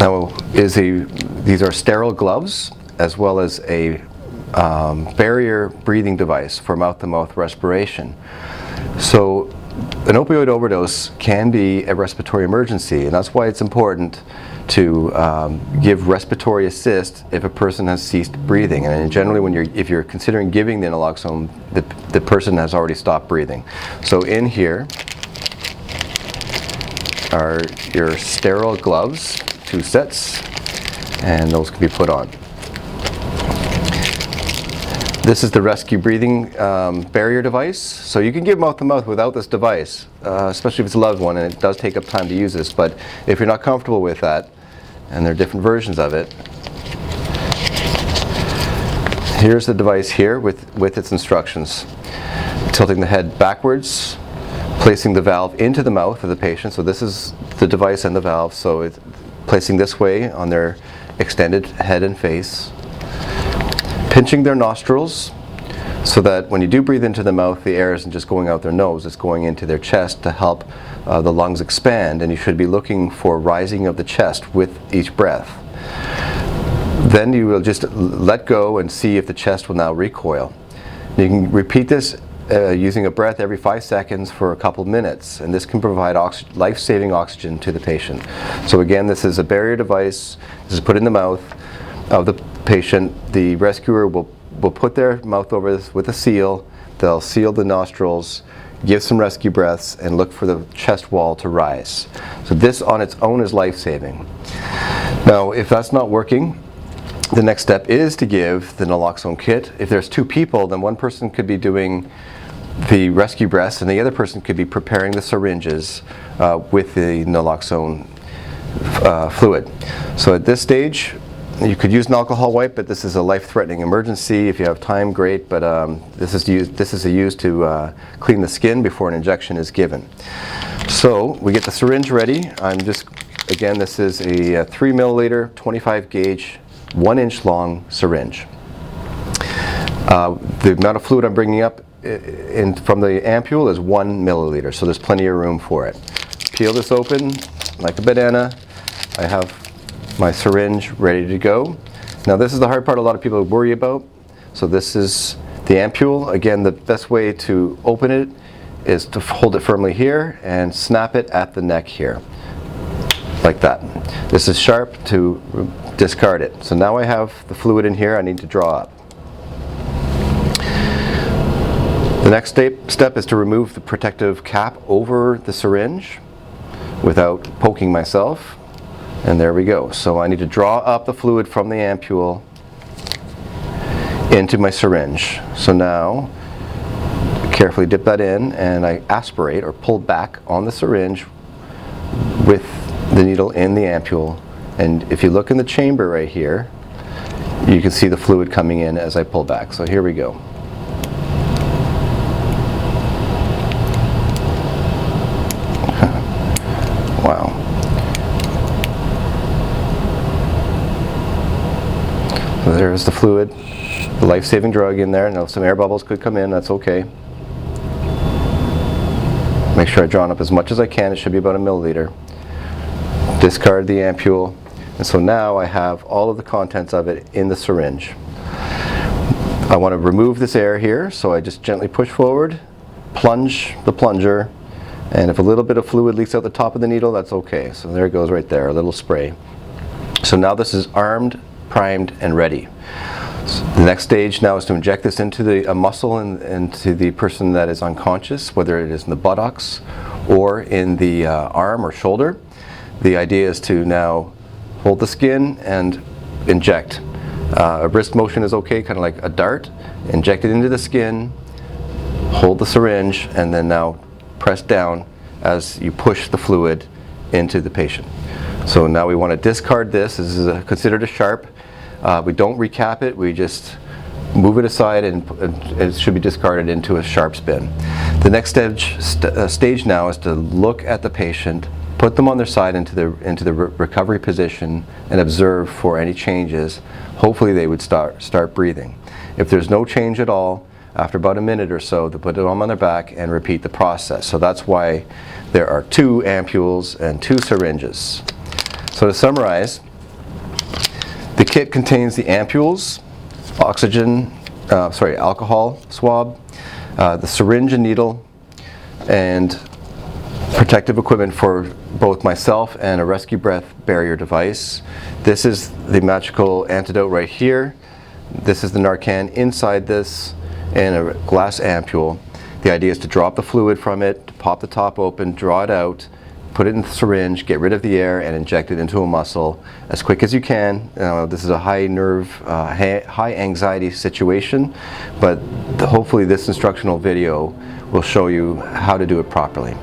Now, these are sterile gloves as well as a barrier breathing device for mouth-to-mouth respiration. So an opioid overdose can be a respiratory emergency, and that's why it's important to give respiratory assist if a person has ceased breathing. And generally, if you're considering giving the naloxone, the person has already stopped breathing. So in here are your sterile gloves, 2 sets, and those can be put on. This is the rescue breathing barrier device. So you can give mouth-to-mouth without this device, especially if it's a loved one, and it does take up time to use this. But if you're not comfortable with that, and there are different versions of it, here's the device here with its instructions. Tilting the head backwards, placing the valve into the mouth of the patient. So this is the device and the valve. So it's placing this way on their extended head and face. Pinching their nostrils so that when you do breathe into the mouth, the air isn't just going out their nose, it's going into their chest to help the lungs expand, and you should be looking for rising of the chest with each breath. Then you will just let go and see if the chest will now recoil. You can repeat this using a breath every 5 seconds for a couple minutes, and this can provide life-saving oxygen to the patient. So again, this is a barrier device. This is put in the mouth of the patient. The rescuer will put their mouth over this with a seal. They'll seal the nostrils, give some rescue breaths, and look for the chest wall to rise. So this on its own is life-saving. Now, if that's not working, the next step is to give the naloxone kit. If there's 2 people, then one person could be doing the rescue breaths, and the other person could be preparing the syringes with the naloxone fluid. So at this stage, you could use an alcohol wipe, but this is a life-threatening emergency. If you have time, great, but this is used to clean the skin before an injection is given. So we get the syringe ready. Again, this is a 3 milliliter, 25 gauge, 1 inch long syringe. The amount of fluid I'm bringing up from the ampule is 1 milliliter, so there's plenty of room for it. Peel this open like a banana. I have my syringe ready to go. Now this is the hard part a lot of people worry about. So this is the ampule. Again, the best way to open it is to hold it firmly here and snap it at the neck here, like that. This is sharp to discard it. So now I have the fluid in here I need to draw up. The next step is to remove the protective cap over the syringe without poking myself. And there we go. So I need to draw up the fluid from the ampule into my syringe. So now, carefully dip that in, and I aspirate or pull back on the syringe with the needle in the ampule. And if you look in the chamber right here, you can see the fluid coming in as I pull back. So here we go. Wow. So there's the fluid, the life-saving drug in there. Now some air bubbles could come in, that's okay. Make sure I draw up as much as I can. It should be about 1 milliliter. Discard the ampule, and so now I have all of the contents of it in the syringe. I want to remove this air here, so I just gently push forward, plunge the plunger, and if a little bit of fluid leaks out the top of the needle, that's okay. So there it goes right there, a little spray. So now this is armed, primed, and ready. So the next stage now is to inject this into a muscle and into the person that is unconscious, whether it is in the buttocks or in the arm or shoulder. The idea is to now hold the skin and inject. A wrist motion is okay, kind of like a dart. Inject it into the skin, hold the syringe, and then now press down as you push the fluid into the patient. So now we want to discard this. This is considered a sharp. We don't recap it, we just move it aside, and it should be discarded into a sharp spin. The next stage now is to look at the patient, put them on their side into the recovery position, and observe for any changes. Hopefully they would start breathing. If there's no change at all, after about a minute or so, to put them on their back and repeat the process. So that's why there are 2 ampules and 2 syringes. So to summarize, kit contains the ampules, alcohol swab, the syringe and needle, and protective equipment for both myself and a rescue breath barrier device. This is the magical antidote right here. This is the Narcan inside this, and a glass ampule. The idea is to drop the fluid from it, to pop the top open, draw it out, put it in the syringe, get rid of the air, and inject it into a muscle as quick as you can. This is a high nerve, high anxiety situation, but hopefully this instructional video will show you how to do it properly.